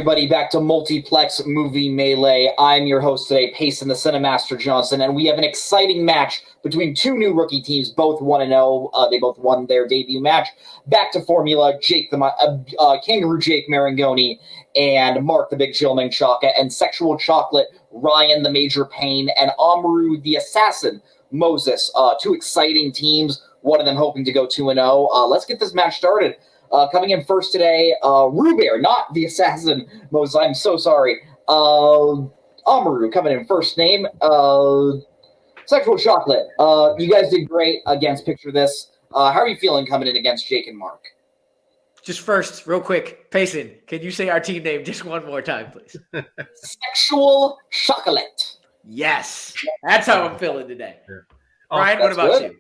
everybody back to Multiplex Movie Melee. I'm your host today, Payson the Cinemaster Johnson, and we have an exciting match between two new rookie teams, both 1-0. They both won their debut match. Back to Formula, Kangaroo Jake Marangoni and Mark the Big Chillman Chaka, and Sexual Chocolate, Ryan the Major Pain, and Amaru the Assassin Moses. Two exciting teams, one of them hoping to go 2-0. Let's get this match started. Coming in first today, Rubear, not the Assassin Moses, I'm so sorry. Amaru coming in first name. Sexual Chocolate, you guys did great against Picture This. How are you feeling coming in against Jake and Mark? Just first, real quick, Payson, can you say our team name just one more time, please? Sexual Chocolate. Yes, that's how I'm feeling today. Yeah. Ryan, what about you?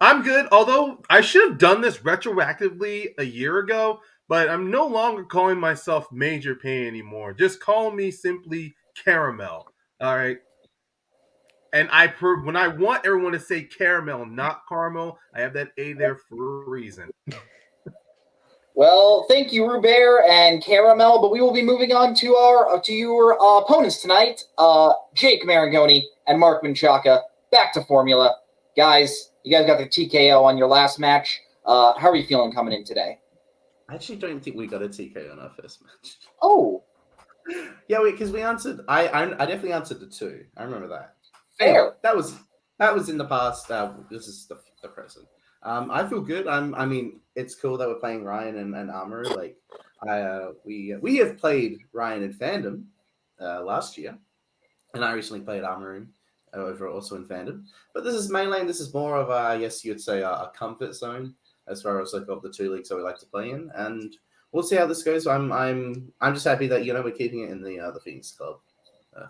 I'm good, although I should have done this retroactively a year ago, but I'm no longer calling myself Major Pain anymore. Just call me simply Caramel, all right? And when I want everyone to say Caramel, not Caramel, I have that A there for a reason. Well, thank you, Rubear and Caramel, but we will be moving on to your opponents tonight, Jake Marangoni and Mark Menchaca. Back to Formula. Guys, you guys got the TKO on your last match. How are you feeling coming in today? I actually don't think we got a TKO on our first match. Oh. Yeah, because we answered. I definitely answered the two. I remember that. Fair. Anyway, that was in the past. This is the present. I feel good. I mean, it's cool that we're playing Ryan and Amaru. Like, we have played Ryan in Fandom last year, and I recently played Amaru over also in Fandom. But this is mainland. This is more of I guess you'd say a comfort zone as far as like of the two leagues that we like to play in, and we'll see how this goes. I'm just happy that we're keeping it in the Phoenix Club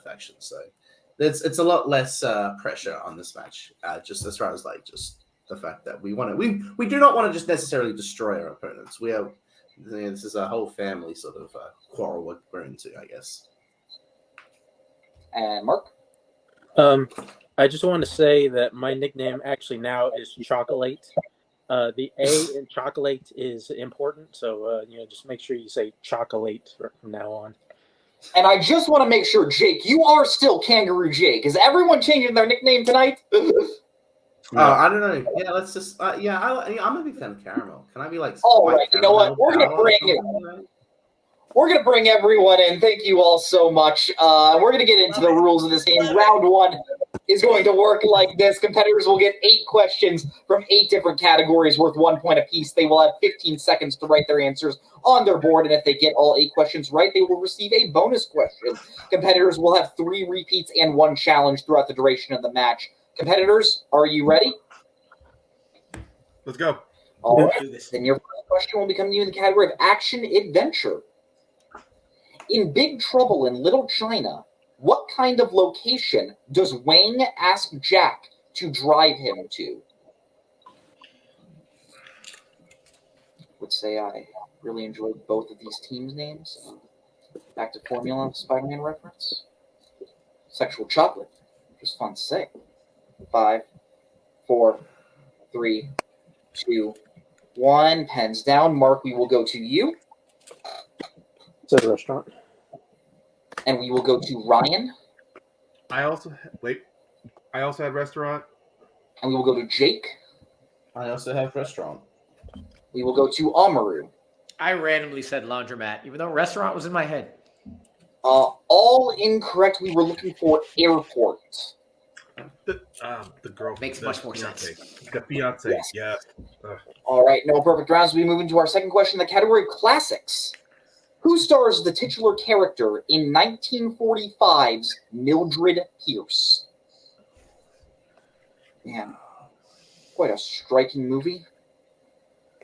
faction. So it's a lot less pressure on this match. Just as far as like just the fact that we do not want to just necessarily destroy our opponents. We have this is a whole family sort of quarrel we're into, I guess. And Mark? I just want to say that my nickname actually now is Chocolate. The A in chocolate is important, so just make sure you say chocolate from now on. And I just want to make sure, Jake, you are still Kangaroo Jake. Is everyone changing their nickname tonight? I don't know. Yeah, let's just. I'm a big fan of Caramel. Can I be like? All right, you know what? We're gonna bring everyone in. Thank you all so much. We're gonna get into the rules of this game. Round one is going to work like this. Competitors will get 8 questions from 8 different categories worth 1 point apiece. They will have 15 seconds to write their answers on their board, and if they get all 8 questions right, they will receive a bonus question. Competitors will have 3 repeats and 1 challenge throughout the duration of the match. Competitors, are you ready? Let's go. All right. Then your first question will be coming to you in the category of action adventure. In Big Trouble in Little China, what kind of location does Wang ask Jack to drive him to? I would say I really enjoyed both of these teams' names. Back to Formula Spider-Man reference. Sexual Chocolate. Just fun to say. 5, 4, 3, 2, 1. Pens down. Mark, we will go to you. It's a restaurant. And we will go to Ryan. I also had restaurant. And we will go to Jake. I also have restaurant. We will go to Amaru. I randomly said laundromat, even though restaurant was in my head. All incorrect. We were looking for airport. The girl makes much more sense. The fiance, yes. All right, no perfect rounds. We move into our second question, the category of classics. Who stars the titular character in 1945's Mildred Pierce? Man, quite a striking movie.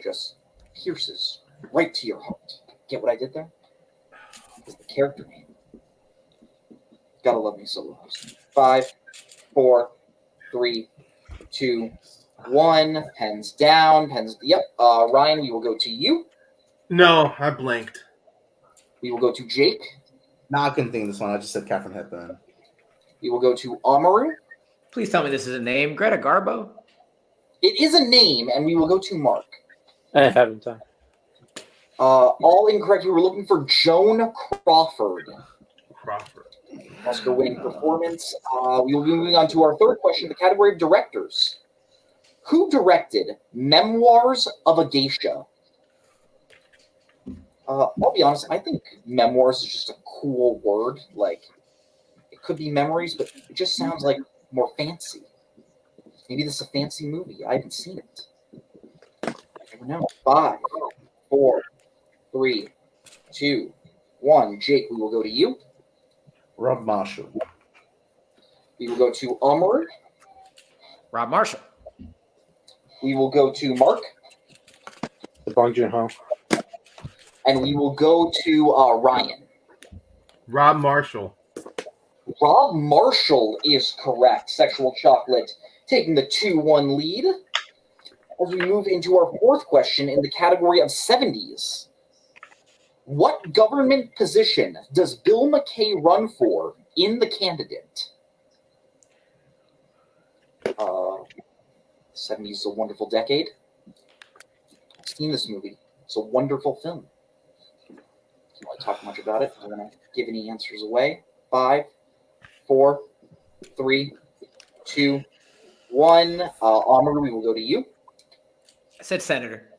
Just pierces right to your heart. Get what I did there? It's the character name. Gotta love me solo host. 5, 4, 3, 2, 1. Pens down. Yep. Ryan, we will go to you. No, I blanked. We will go to Jake. No, I couldn't think of this one. I just said Catherine Hepburn. We will go to Amaru. Please tell me this is a name. Greta Garbo? It is a name, and we will go to Mark. I haven't time. All incorrect. We were looking for Joan Crawford. Crawford. Oscar-winning performance. We will be moving on to our third question, the category of directors. Who directed Memoirs of a Geisha? I'll be honest, I think memoirs is just a cool word. Like, it could be memories, but it just sounds like more fancy. Maybe this is a fancy movie. I haven't seen it. I never know. 5, 4, 3, 2, 1. Jake, we will go to you. Rob Marshall. We will go to Amr. Rob Marshall. We will go to Mark. Bong Joon-ho. And we will go to Ryan. Rob Marshall. Rob Marshall is correct. Sexual Chocolate taking the 2-1 lead. As we move into our fourth question in the category of 70s. What government position does Bill McKay run for in The Candidate? 70s is a wonderful decade. I've seen this movie. It's a wonderful film. Don't want to talk much about it. I'm going to give any answers away. 5, 4, 3, 2, 1. Amr, we will go to you. I said senator.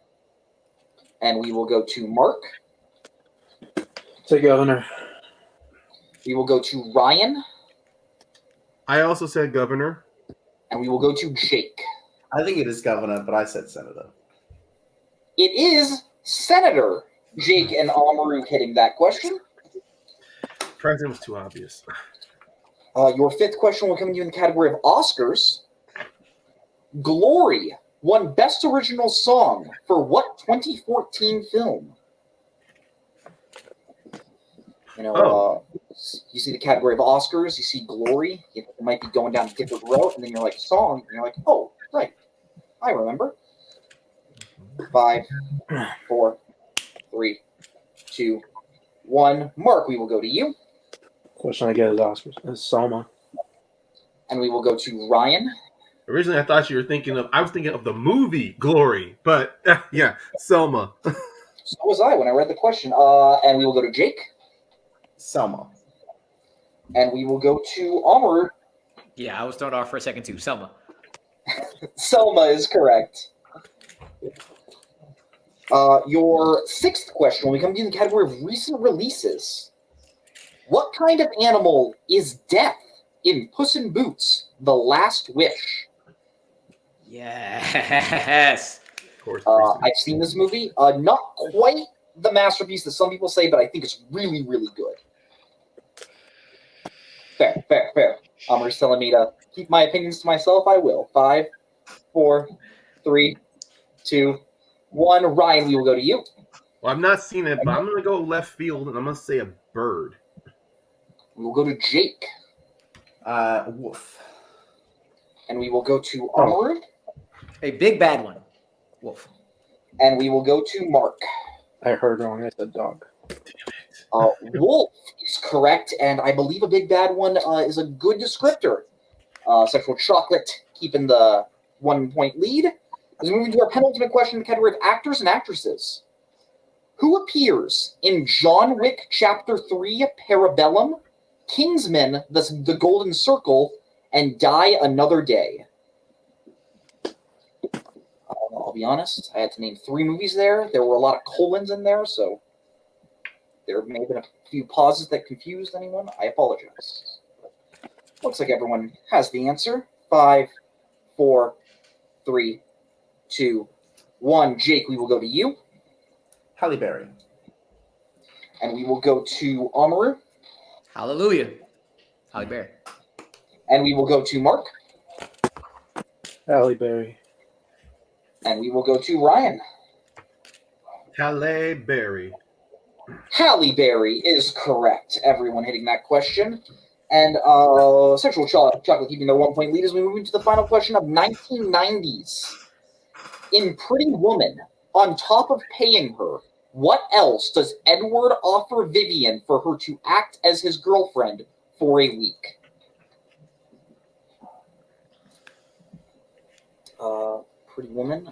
And we will go to Mark. Say governor. We will go to Ryan. I also said governor. And we will go to Jake. I think it is governor, but I said senator. It is Senator. Jake and Amaru hitting that question. President was too obvious. Your fifth question will come to you in the category of Oscars. Glory won Best Original Song for what 2014 film? You know, you see the category of Oscars, you see Glory, it might be going down a different route, and then you're like, song, and you're like, oh, right, I remember. 5, 4, 3, 2, 1. Mark, we will go to you. Question I get is Oscars. It's Selma. And we will go to Ryan. Originally, I thought you were thinking of. I was thinking of the movie Glory, but yeah, Selma. So was I when I read the question. And we will go to Jake. Selma. And we will go to Amr. Yeah, I was thrown off for a second too. Selma. Selma is correct. Your sixth question will come to the category of recent releases. What kind of animal is death in Puss in Boots: The Last Wish? Yes. Of course, I've seen this movie. Not quite the masterpiece that some people say, but I think it's really, really good. Fair. Amr's telling me to keep my opinions to myself. I will. 5, 4, 3, 2, 1. Ryan, we will go to you. Well, I've not seen it, but I'm going to go left field, and I'm going to say a bird. We will go to Jake. Wolf. And we will go to Amr. A big bad one. Wolf. And we will go to Mark. I heard wrong. I said dog. Wolf is correct, and I believe a big bad one is a good descriptor. Sexual Chocolate keeping the 1-point lead. As we move into our penultimate question in the category of actors and actresses. Who appears in John Wick Chapter 3, Parabellum, Kingsman, the Golden Circle, and Die Another Day? I'll be honest, I had to name 3 movies there. There were a lot of colons in there, so there may have been a few pauses that confused anyone. I apologize. Looks like everyone has the answer. 5, 4, 3, 2, 1. Jake, we will go to you. Halle Berry. And we will go to Amaru. Hallelujah. Halle Berry. And we will go to Mark. Halle Berry. And we will go to Ryan. Halle Berry. Halle Berry is correct. Everyone hitting that question. And Sexual Chocolate keeping their 1-point lead as we move into the final question of 1990s. In Pretty Woman, on top of paying her, what else does Edward offer Vivian for her to act as his girlfriend for a week? Pretty Woman,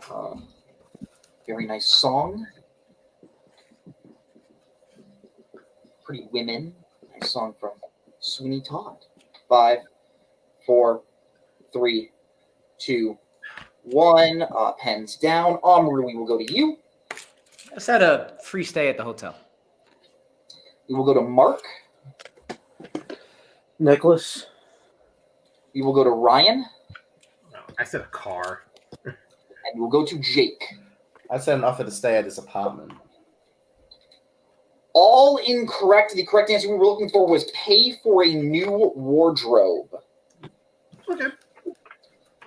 very nice song. Pretty Women. Nice song from Sweeney Todd. 5, 4, 3, 2, 1. Pens down. Amru, we will go to you. Let's had a free stay at the hotel. We will go to Mark. Nicholas. We will go to Ryan. Oh, I said a car. And we will go to Jake. I sent an offer to stay at his apartment. All incorrect. The correct answer we were looking for was pay for a new wardrobe. Okay.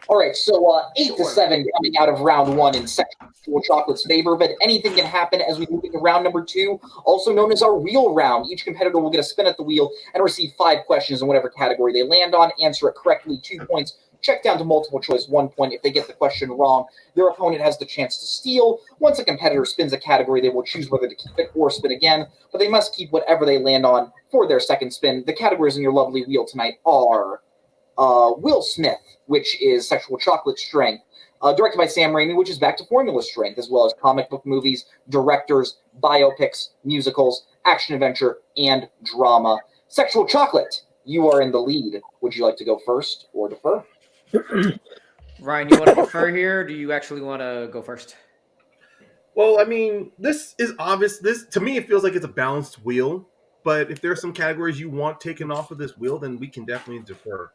All right, so 8 to 7 coming out of round 1 in Sexual Chocolate's favor, but anything can happen as we move into round number 2, also known as our wheel round. Each competitor will get a spin at the wheel and receive 5 questions in whatever category they land on. Answer it correctly, 2 points. Check down to multiple choice, 1 point. If they get the question wrong, their opponent has the chance to steal. Once a competitor spins a category, they will choose whether to keep it or spin again, but they must keep whatever they land on for their second spin. The categories in your lovely wheel tonight are Will Smith, which is Sexual Chocolate Strength, directed by Sam Raimi, which is back to formula strength, as well as comic book movies, directors, biopics, musicals, action-adventure, and drama. Sexual Chocolate, you are in the lead. Would you like to go first or defer? Ryan, you want to defer here, or do you actually want to go first? Well, I mean, this is obvious. This, to me, it feels like it's a balanced wheel. But if there are some categories you want taken off of this wheel, then we can definitely defer.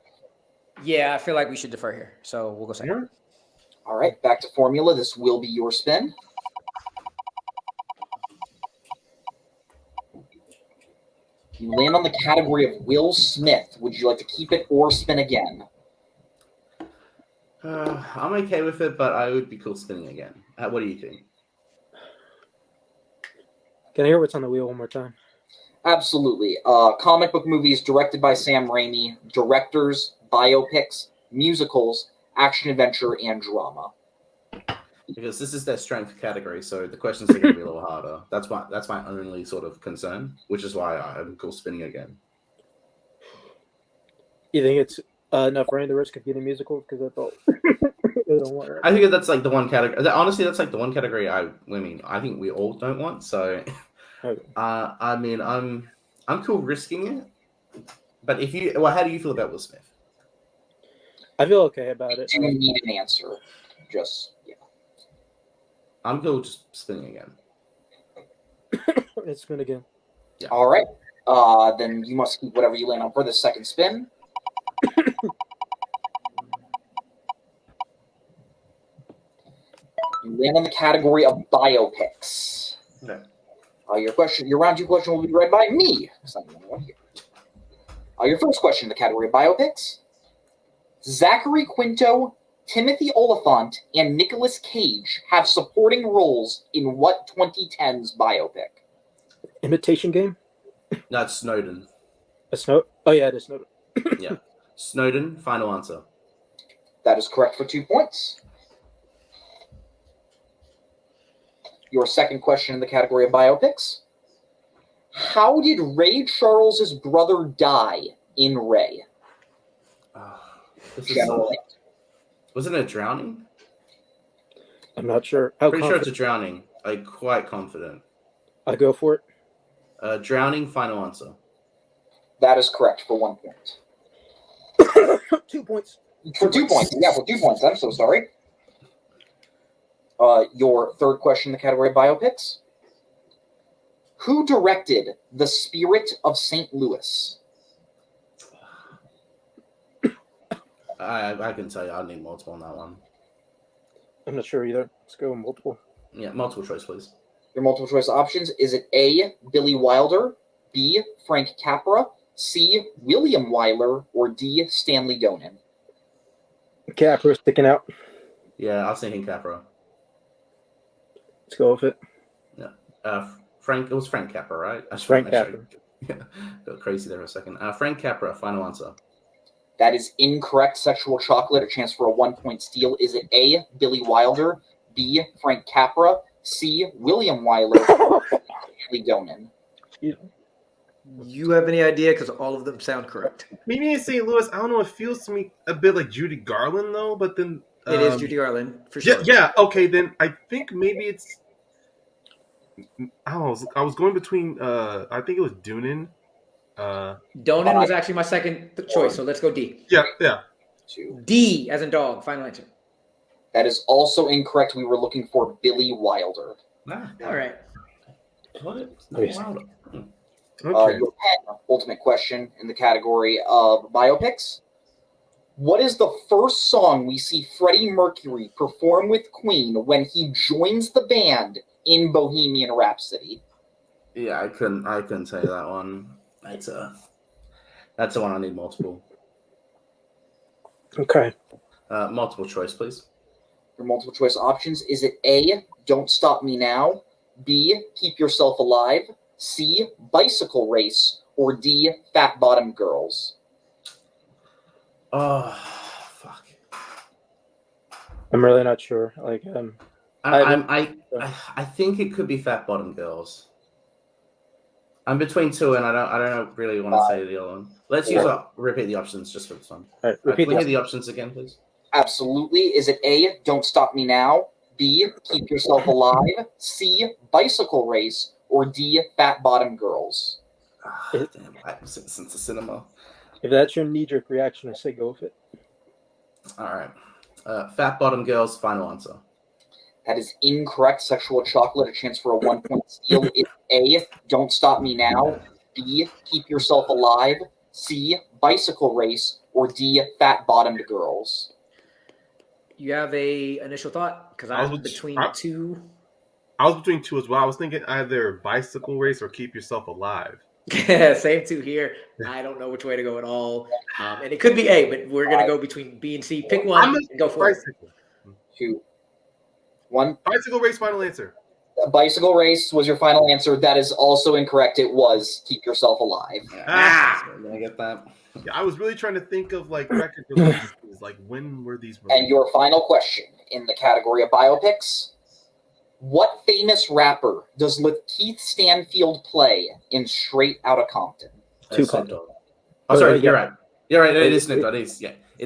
Yeah, I feel like we should defer here, so we'll go second. All right, back to formula. This will be your spin. You land on the category of Will Smith. Would you like to keep it or spin again? I'm okay with it, but I would be cool spinning again. What do you think? Can I hear what's on the wheel one more time? Absolutely. Comic book movies directed by Sam Raimi, directors, biopics, musicals, action-adventure, and drama. Because this is their strength category, so the questions are going to be a little harder. That's my only sort of concern, which is why I'm cool spinning again. You think it's enough for any of the rest competing musicals? Because I thought they don't want it. I think that's like the one category. Honestly, that's like the one category I think we all don't want. So, Okay. I mean, I'm cool risking it. But how do you feel about Will Smith? I feel okay about it. Do you need an answer? Yeah. I'm cool just spinning again. It's spin again. Yeah. All right. Then you must keep whatever you land on for the second spin. You land on the category of biopics. Okay. Your round 2 question will be read by me. It's not the only one here. Your first question in the category of biopics. Zachary Quinto, Timothy Oliphant, and Nicolas Cage have supporting roles in what 2010s biopic? Imitation Game? That's Snowden. Oh, yeah, it is Snowden. Yeah. Snowden, final answer. That is correct for 2 points. Your second question in the category of biopics. How did Ray Charles's brother die in Ray? Wasn't it a drowning? I'm not sure. How Pretty sure it's a drowning. Like, quite confident. I go for it. Drowning, final answer. That is correct for 1 point. 2 points. For 2 points. Yeah, for 2 points. I'm so sorry. Your third question in the category of biopics. Who directed The Spirit of St. Louis? I can tell you, I need multiple on that one. I'm not sure either. Let's go multiple. Yeah, multiple choice, please. Your multiple choice options. Is it A, Billy Wilder, B, Frank Capra, C, William Wyler, or D, Stanley Donen? Capra sticking out. Yeah, I was thinking Capra. Let's go with it. Yeah. It was Frank Capra, right? Frank Capra. Yeah, got crazy there for a second. Frank Capra, final answer. That is incorrect. Sexual Chocolate, a chance for a 1 point steal. Is it A, Billy Wilder, B, Frank Capra, C, William Wyler, Stanley Donen? You have any idea? Because all of them sound correct. Maybe in St. Louis, I don't know. It feels to me a bit like Judy Garland, though. But then It is Judy Garland, for sure. Yeah. Okay, then I think maybe it's. I was going between. I think it was Dunin. Donan was actually my second choice, so let's go D. Yeah. D as in dog. Final answer. That is also incorrect. We were looking for Billy Wilder. Nah. All right. What? No, Wilder. Okay. Your ultimate question in the category of biopics. What is the first song we see Freddie Mercury perform with Queen when he joins the band in Bohemian Rhapsody? Yeah, I couldn't say that one. That's the one I need multiple. Okay. Multiple choice, please. Your multiple choice options. Is it A, Don't Stop Me Now, B, Keep Yourself Alive, C, Bicycle Race, or D, Fat Bottom Girls? Oh, fuck. I'm really not sure. Like, I think it could be Fat Bottom Girls. I'm between two, and I don't really want to say the other one. Let's repeat the options just for this one. all right, repeat Can we hear the options again, please? Absolutely. Is it A, Don't Stop Me Now, B, Keep Yourself Alive, C, Bicycle Race, or D, Fat Bottom Girls? Damn, I haven't seen it since the cinema. If that's your knee-jerk reaction, I say go with it. All right. Fat Bottom Girls, final answer. That is incorrect. Sexual Chocolate, a chance for a 1-point steal. It's A, Don't Stop Me Now, B, Keep Yourself Alive, C, Bicycle Race, or D, Fat Bottomed Girls. You have a initial thought? Because I was between two. I was between two as well. I was thinking either Bicycle Race or Keep Yourself Alive. Same two here. I don't know which way to go at all. And it could be A, but we're going to go between B and C. Pick one and go for it. 2, 1. Bicycle Race, final answer. Bicycle Race was your final answer. That is also incorrect. It was Keep Yourself Alive. Did I get that? Yeah, I was really trying to think of like record releases. Like when were these released? And your final question in the category of biopics. What famous rapper does Lakeith Stanfield play in Straight Outta Compton? Snoop Dogg. Oh, sorry, you're right. You're right. It is Snoop Dogg. It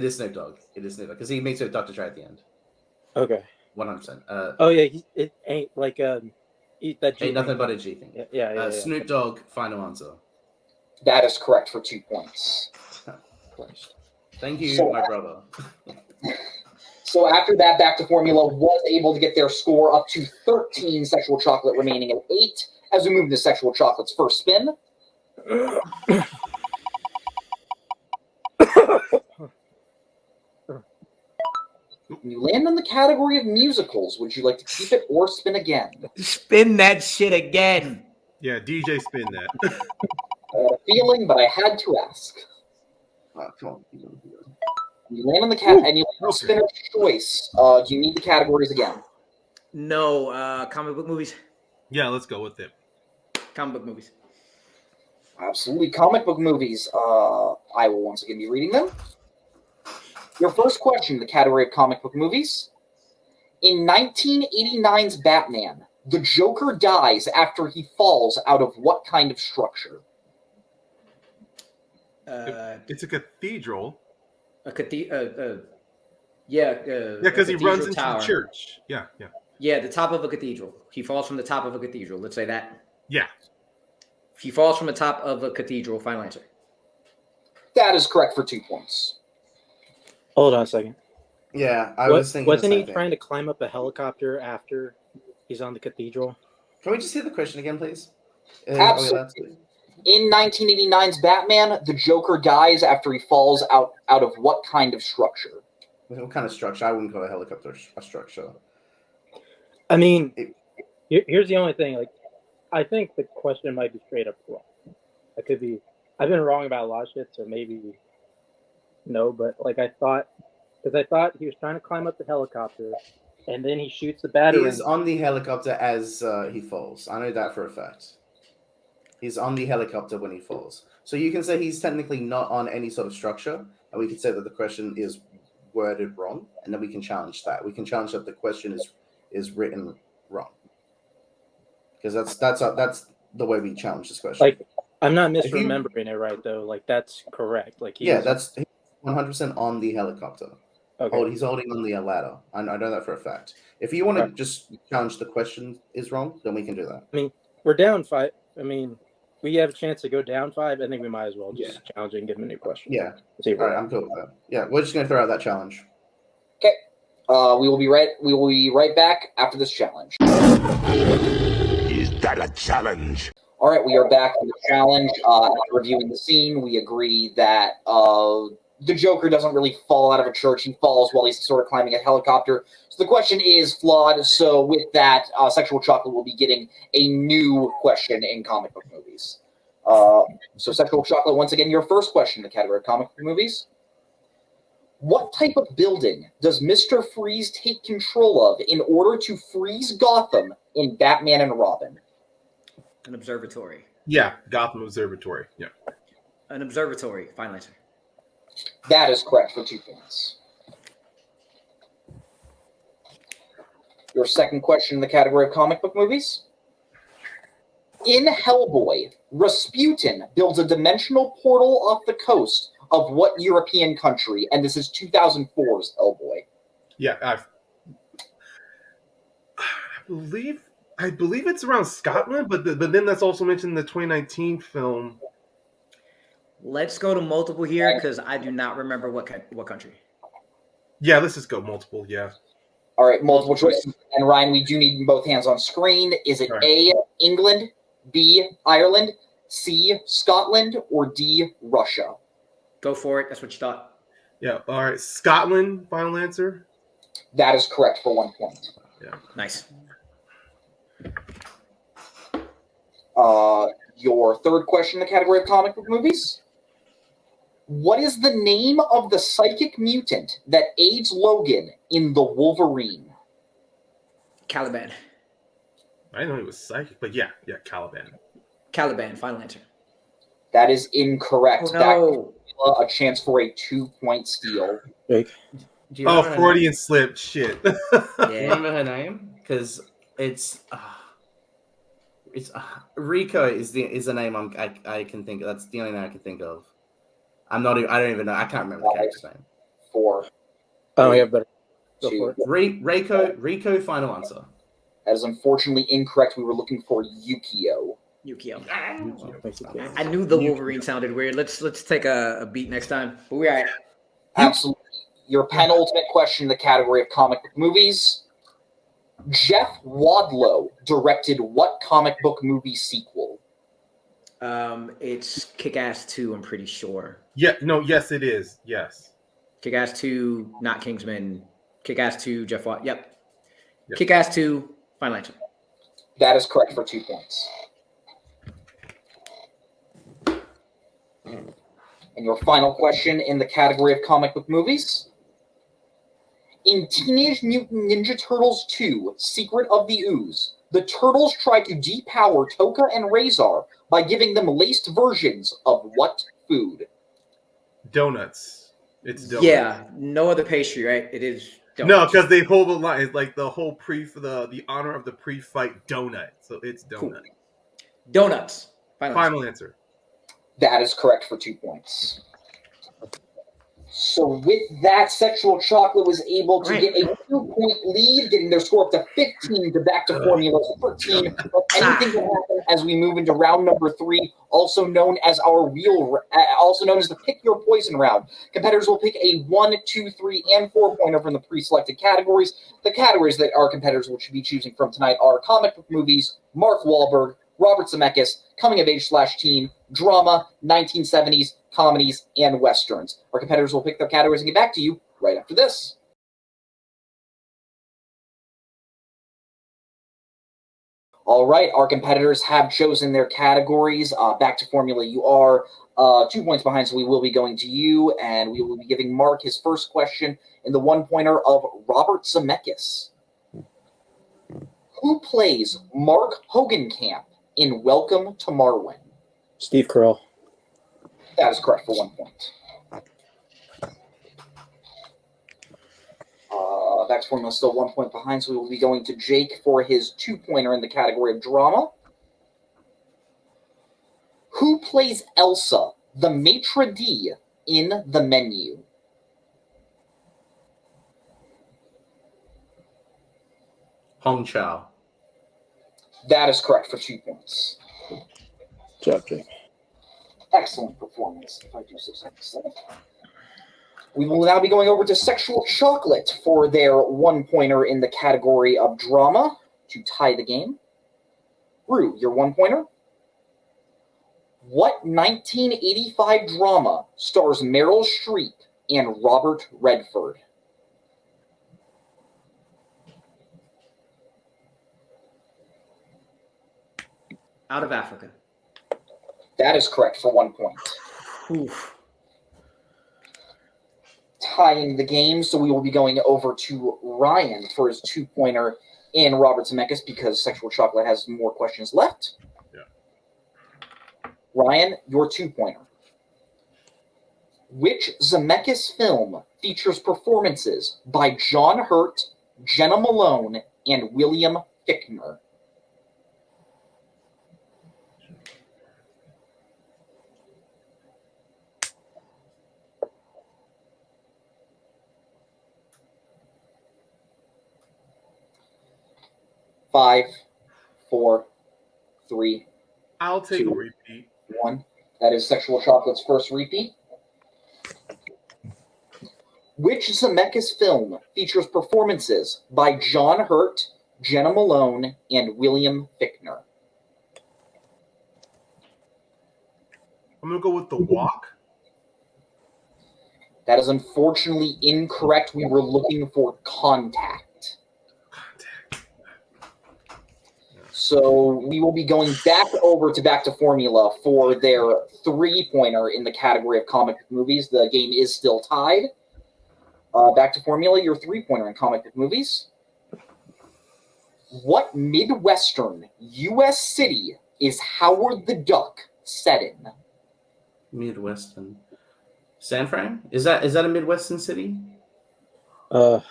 is Snoop Dogg. It is Snoop Dogg because he meets with Dr. Dre at the end. Okay. 100%. Oh yeah, it ain't like that. Ain't nothing but a G thing. Yeah. Snoop Dogg. Final answer. That is correct for 2 points. Thank you, my brother. So after that, Back to Formula was able to get their score up to 13, Sexual Chocolate remaining at 8. As we move into Sexual Chocolate's first spin. You land on the category of musicals. Would you like to keep it or spin again? Spin that shit again. Yeah, DJ spin that. I had a feeling, but I had to ask. Come on. You land on the cat, and you land on spinner's choice. Do you need the categories again? No, comic book movies. Yeah, let's go with it. Comic book movies. Absolutely, comic book movies. I will once again be reading them. Your first question, the category of comic book movies. In 1989's Batman, the Joker dies after he falls out of what kind of structure? It's a cathedral. A cathedral. Because he runs into the church. Yeah. Yeah, the top of a cathedral. He falls from the top of a cathedral. Let's say that. Yeah. He falls from the top of a cathedral. Final answer. That is correct for 2 points. Hold on a second. Yeah, I was thinking. Wasn't he trying to climb up a helicopter after he's on the cathedral? Can we just hear the question again, please? Absolutely. In 1989's Batman, the Joker dies after he falls out of what kind of structure? What kind of structure? I wouldn't call a helicopter a structure. I mean, here's the only thing. Like, I think the question might be straight up wrong. I could be. I've been wrong about a lot of shit, so maybe no. But like, I thought he was trying to climb up the helicopter, and then he shoots the battery. He's on the helicopter as he falls. I know that for a fact. He's on the helicopter when he falls. So you can say he's technically not on any sort of structure, and we could say that the question is worded wrong, and then we can challenge that. We can challenge that the question is written wrong. Because that's the way we challenge this question. Like, I'm not misremembering it right though. Like, that's correct. Like, that's 100% on the helicopter. Okay. He's holding on the ladder. I know that for a fact. If you want to Right. just challenge the question is wrong, then we can do that. I mean, we're down 5. I mean, we have a chance to go down 5. I think we might as well just challenge it and give him a new question. Yeah. See All right, I'm cool with that. Yeah, we're just going to throw out that challenge. Okay. We will be right back after this challenge. Is that a challenge? All right, we are back on the challenge. After reviewing the scene, we agree that the Joker doesn't really fall out of a church. He falls while he's sort of climbing a helicopter. So the question is flawed. So with that, Sexual Chocolate will be getting a new question in comic book movies. So Sexual Chocolate, once again, your first question in the category of comic book movies. What type of building does Mr. Freeze take control of in order to freeze Gotham in Batman and Robin? An observatory. Yeah, Gotham Observatory. Yeah. An observatory. Final answer. That is correct for 2 points. Your second question in the category of comic book movies. In Hellboy, Rasputin builds a dimensional portal off the coast of what European country? And this is 2004's Hellboy. Yeah, I believe it's around Scotland, but then that's also mentioned in the 2019 film. Let's go to multiple here because I do not remember what country. Yeah, let's just go multiple. Yeah. All right, multiple choices. And Ryan, we do need both hands on screen. Is it Right. A, England, B, Ireland, C, Scotland, or D, Russia? Go for it. That's what you thought. Yeah. All right. Scotland. Final answer. That is correct for 1 point. Yeah. Nice. Your third question in the category of comic book movies. What is the name of the psychic mutant that aids Logan in The Wolverine? Caliban. I didn't know he was psychic, but yeah, Caliban. Caliban. Final answer. That is incorrect. Oh, no. Back a chance for a 2-point steal. Jake. Do you Oh, remember her Freudian slip. Shit. Do you Yeah. remember her name? Because it's Rico is the name I can think of. That's the only name I can think of. I don't even know. I can't remember the character's name. 4, Oh, yeah, better. Go 2. for it. Rico. Final answer. That is unfortunately incorrect. We were looking for Yukio. Yukio. Yukio. I knew the Wolverine sounded weird. Let's take a beat next time. But we're all right. Absolutely. Your penultimate question in the category of comic book movies. Jeff Wadlow directed what comic book movie sequel? It's Kick-Ass 2, I'm pretty sure. Yeah. No. Yes, it is. Yes. Kick-Ass 2, not Kingsman. Kick-Ass 2, Jeff Watt. Yep. Kick-Ass 2, final answer. That is correct for 2 points. And your final question in the category of comic book movies. In Teenage Mutant Ninja Turtles 2, Secret of the Ooze, the Turtles try to depower Toka and Razor by giving them laced versions of what food? Donuts. It's donuts. Yeah, no other pastry, right? It is No, donuts. because they hold the line. It's like the whole the honor of the pre-fight donut. So it's donut. Cool. Donuts. Final answer. Final answer. That is correct for 2 points. So with that, Sexual Chocolate was able to get a 2-point lead, getting their score up to 15 to back to Formula 13. But anything can happen as we move into round number 3, also known as the Pick Your Poison round. Competitors will pick a 1, 2, 3, and 4 pointer from the pre-selected categories. The categories that our competitors will be choosing from tonight are comic book movies, Mark Wahlberg, Robert Zemeckis, coming of age / teen, drama, 1970s, comedies, and westerns. Our competitors will pick their categories and get back to you right after this. All right, our competitors have chosen their categories. Back to Formula, you are 2 points behind, so we will be going to you, and we will be giving Mark his first question in the 1-pointer of Robert Zemeckis. Who plays Mark Hogenkamp in Welcome to Marwen? Steve Carell. That is correct for 1 point. Back to Formula, still 1 point behind, so we will be going to Jake for his 2-pointer in the category of drama. Who plays Elsa, the maitre d' in The Menu? Hong Chao. That is correct for 2 points. Job, Jake. Excellent performance, if I do so say. We will now be going over to Sexual Chocolate for their 1-pointer in the category of drama to tie the game. Rue, your 1-pointer. What 1985 drama stars Meryl Streep and Robert Redford? Out of Africa. That is correct for 1 point. Oof. Tying the game, so we will be going over to Ryan for his 2-pointer in Robert Zemeckis because Sexual Chocolate has more questions left. Yeah. Ryan, your 2-pointer. Which Zemeckis film features performances by John Hurt, Jenna Malone, and William Fichtner? Five, four, three, I'll take a 2, repeat. 1. That is Sexual Chocolate's first repeat. Which Zemeckis film features performances by John Hurt, Jenna Malone, and William Fichtner? I'm going to go with The Walk. That is unfortunately incorrect. We were looking for Contact. So we will be going back to Formula for their 3-pointer in the category of comic book movies. The game is still tied. Back to Formula, your 3-pointer in comic book movies. What Midwestern U.S. city is Howard the Duck set in? Midwestern. San Fran? Is that a Midwestern city? It's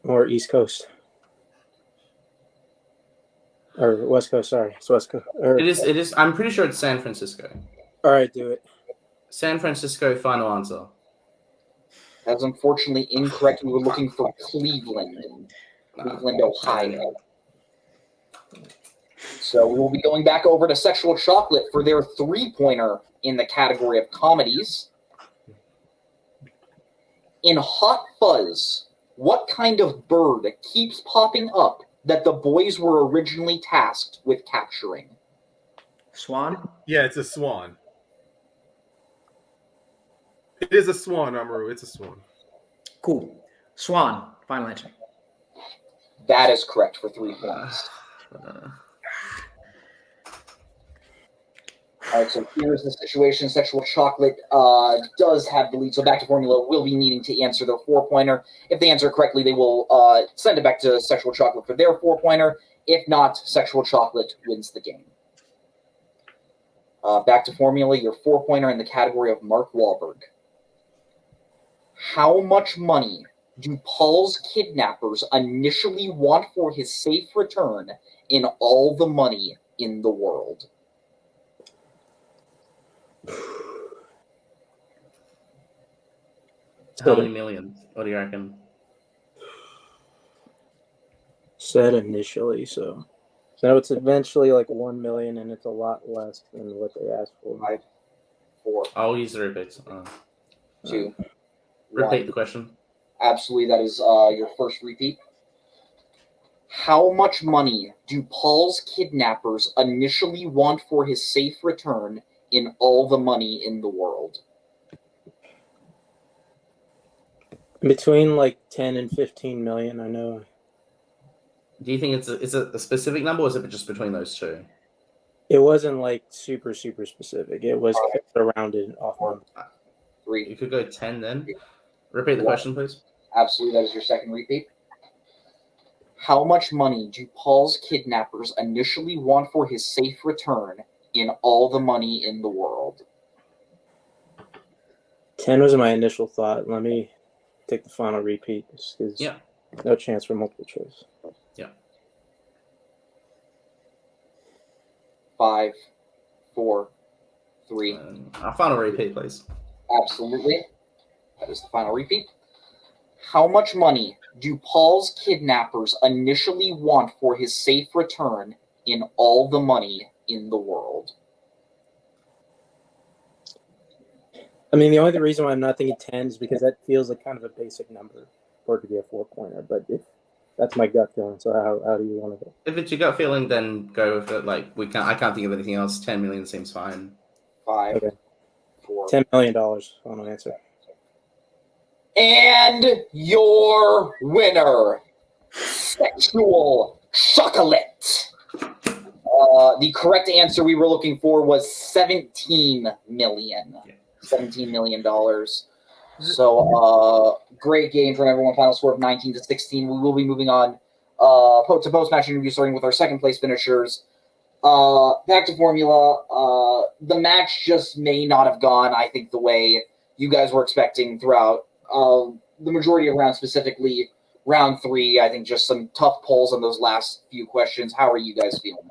more East Coast. Or West Coast, sorry. It's West Coast. It is. I'm pretty sure it's San Francisco. All right, do it. San Francisco, final answer. That's unfortunately incorrect. We were looking for Cleveland, Ohio. So we will be going back over to Sexual Chocolate for their 3-pointer in the category of comedies. In Hot Fuzz, what kind of bird keeps popping up that the boys were originally tasked with capturing? Swan? Yeah, it's a swan. It is a swan, Amaru. It's a swan. Cool. Swan. Final answer. That is correct for 3 points. All right, so here's the situation. Sexual Chocolate does have the lead, so Back to Formula will be needing to answer their 4-pointer. If they answer correctly, they will send it back to Sexual Chocolate for their 4-pointer. If not, Sexual Chocolate wins the game. Back to Formula, your 4-pointer in the category of Mark Wahlberg. How much money do Paul's kidnappers initially want for his safe return in All the Money in the World? How many millions? What do you reckon? Said initially, so it's eventually like 1 million, and it's a lot less than what they asked for. 5, 4, I'll use the repeats. 2, Repeat 1. the question. Absolutely, that is your first repeat. How much money do Paul's kidnappers initially want for his safe return in All the Money in the World? Between like 10 and 15 million, I know. Do you think it's a specific number, or is it just between those two? It wasn't like super specific. It was around it off. 3. You could go 10 then. Repeat the question, please. Absolutely, that is your second repeat. How much money do Paul's kidnappers initially want for his safe return in All the Money in the World? 10 was my initial thought. Let me take the final repeat. Yeah. No chance for multiple choice. Yeah. 5, 4, 3. Our final repeat, please. Absolutely. That is the final repeat. How much money do Paul's kidnappers initially want for his safe return in all the money in the world? I mean, the only reason why I'm not thinking 10 is because that feels like kind of a basic number for it to be a 4-pointer. But if that's my gut feeling, so how do you want to go? If it's your gut feeling, then go with it. Like I can't think of anything else. 10 million seems fine. 5, Okay. 4. $10 million. Final answer. And your winner, Sexual Chocolate. The correct answer we were looking for was $17 million. Yeah. $17 million. So, great game from everyone. Final score of 19-16. We will be moving on to post-match interview, starting with our second place finishers. Back to formula. The match just may not have gone, I think, the way you guys were expecting throughout the majority of rounds, specifically round 3. I think just some tough pulls on those last few questions. How are you guys feeling?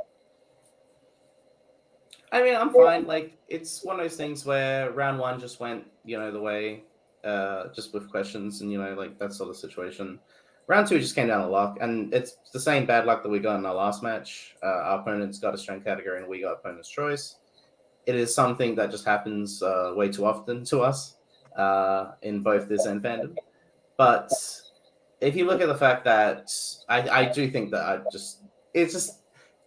I mean, I'm fine. Like, it's one of those things where round 1 just went, the way, just with questions and, like that sort of situation. Round 2 just came down to luck, and it's the same bad luck that we got in our last match. Our opponents got a strength category, and we got opponent's choice. It is something that just happens way too often to us in both this and Fandom. But if you look at the fact that I do think that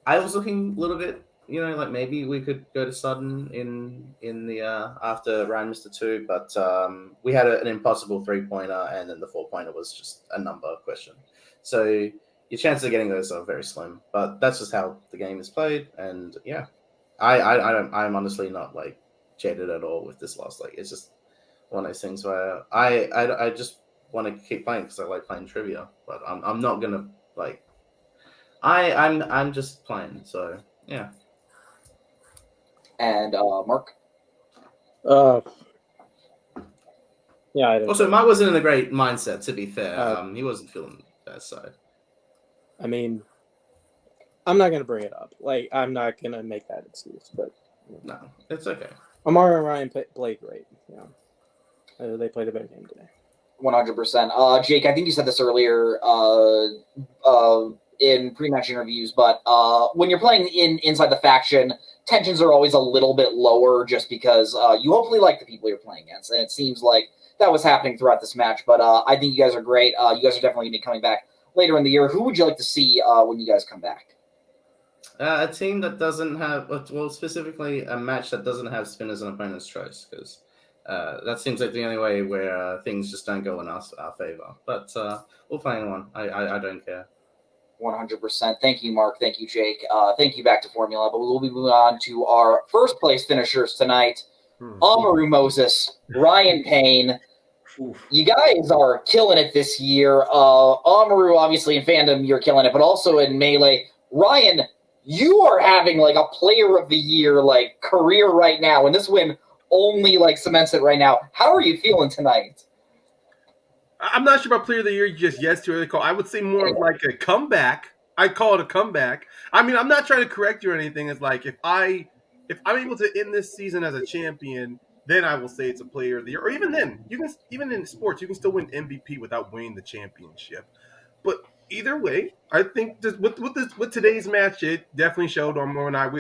I was looking a little bit, like maybe we could go to sudden in the after round Mr. 2, but we had an impossible 3-pointer, and then the 4-pointer was just a number question. So your chances of getting those are very slim, but that's just how the game is played. And yeah, I'm honestly not like jaded at all with this loss. Like, it's just one of those things where I just want to keep playing because I like playing trivia, but I'm not gonna like I'm just playing. So yeah. And Mark? Yeah, I don't Also, know. Mark wasn't in a great mindset, to be fair. He wasn't feeling that side. I mean, I'm not going to bring it up. Like, I'm not going to make that excuse, but No, it's okay. Amara and Ryan played great. They played a better game today. 100%. Jake, I think you said this earlier in pre-match interviews, but when you're playing inside the faction, tensions are always a little bit lower just because you hopefully like the people you're playing against, and it seems like that was happening throughout this match, but I think you guys are great. You guys are definitely going to be coming back later in the year. Who would you like to see when you guys come back? A team that doesn't have, well, specifically a match that doesn't have spinners and opponent's choice, because that seems like the only way where things just don't go in our favor. But we'll play in one. I don't care. 100%. Thank you, Mark. Thank you, Jake. Thank you, Back to Formula. But we will be moving on to our first place finishers tonight. Amaru Moses, Ryan Payne. You guys are killing it this year. Amaru, obviously, in Fandom, you're killing it, but also in Melee. Ryan, you are having like a player of the year like career right now, and this win only like cements it right now. How are you feeling tonight? I'm not sure about player of the year just yet. Too early to call. I would say more of like a comeback. I call it a comeback. I mean, I'm not trying to correct you or anything. It's like if I'm able to end this season as a champion, then I will say it's a player of the year. Or even then, even in sports, you can still win MVP without winning the championship. But either way, I think with today's match, it definitely showed Amaru and I.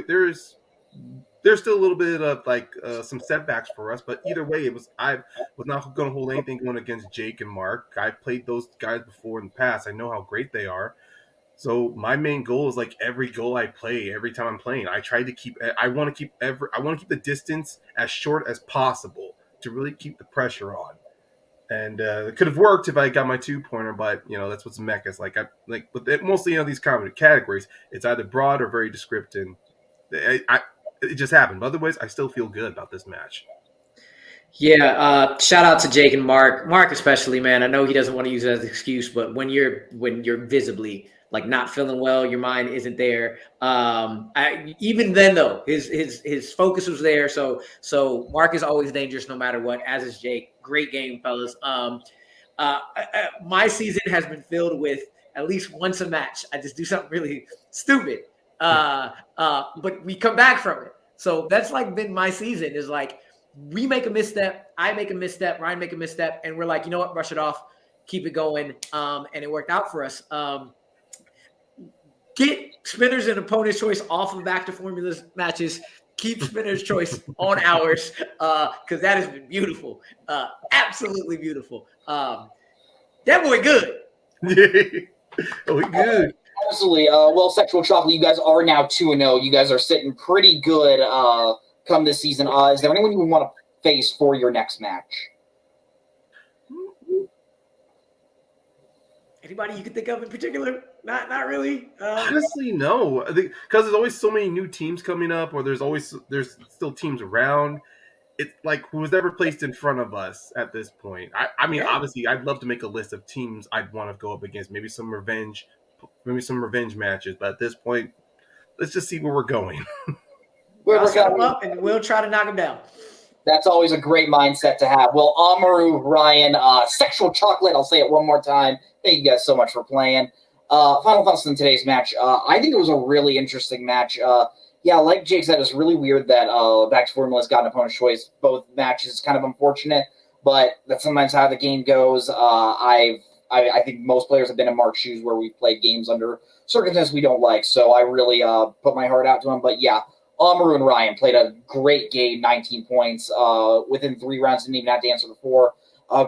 There's still a little bit of like some setbacks for us, but either way, I was not going to hold anything going against Jake and Mark. I played those guys before in the past. I know how great they are. So my main goal is like every goal I play, every time I'm playing, I want to keep the distance as short as possible to really keep the pressure on. And it could have worked if I got my 2-pointer, but that's what's mech is like. But mostly these kind of categories, it's either broad or very descriptive. It just happened. But otherwise, I still feel good about this match. Yeah, shout out to Jake and Mark. Mark especially, man. I know he doesn't want to use it as an excuse, but when you're visibly like not feeling well, your mind isn't there. Even then, though, his focus was there. So Mark is always dangerous no matter what. As is Jake. Great game, fellas. My season has been filled with at least once a match. I just do something really stupid. But we come back from it. So that's like been my season is like we make a misstep, I make a misstep, Ryan make a misstep, and we're like, you know what, brush it off, keep it going, and it worked out for us. Get Spinner's and Opponent's Choice off of Back to Formulas matches. Keep Spinner's Choice on ours, because that has been beautiful. Absolutely beautiful. That boy good. Oh, we good. Absolutely. Well, Sexual Chocolate, you guys are now 2-0. You guys are sitting pretty good come this season. Is there anyone you would want to face for your next match? Anybody you can think of in particular? Not really. Honestly, no. Because there's always so many new teams coming up, or there's still teams around. It's like who's ever placed in front of us at this point. I mean, obviously, I'd love to make a list of teams I'd want to go up against. Maybe some revenge matches. But at this point, let's just see where we're going. We'll set them up and we'll try to knock them down. That's always a great mindset to have. Well, Amaru, Ryan, Sexual Chocolate, I'll say it one more time. Thank you guys so much for playing. Final thoughts on today's match. I think it was a really interesting match. Yeah, like Jake said, it's really weird that Back to Formula's got an Opponent's Choice. Both matches, kind of unfortunate, but that's sometimes how the game goes. I think most players have been in Mark's shoes where we've played games under circumstances we don't like, so I really put my heart out to him. But yeah, Amaru and Ryan played a great game, 19 points. Within 3 rounds, didn't even have to answer the 4.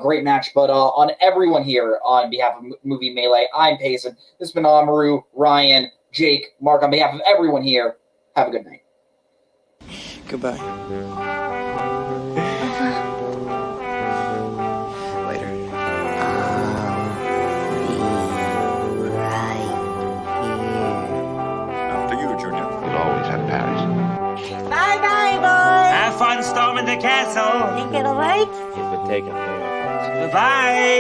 Great match. But on everyone here, on behalf of Movie Melee, I'm Payson. This has been Amaru, Ryan, Jake, Mark. On behalf of everyone here, have a good night. Goodbye. Later. After you, Junior. We'll always have Paris. Bye-bye, boys. Have fun storming the castle. Think it'll wait? It would take a Bye.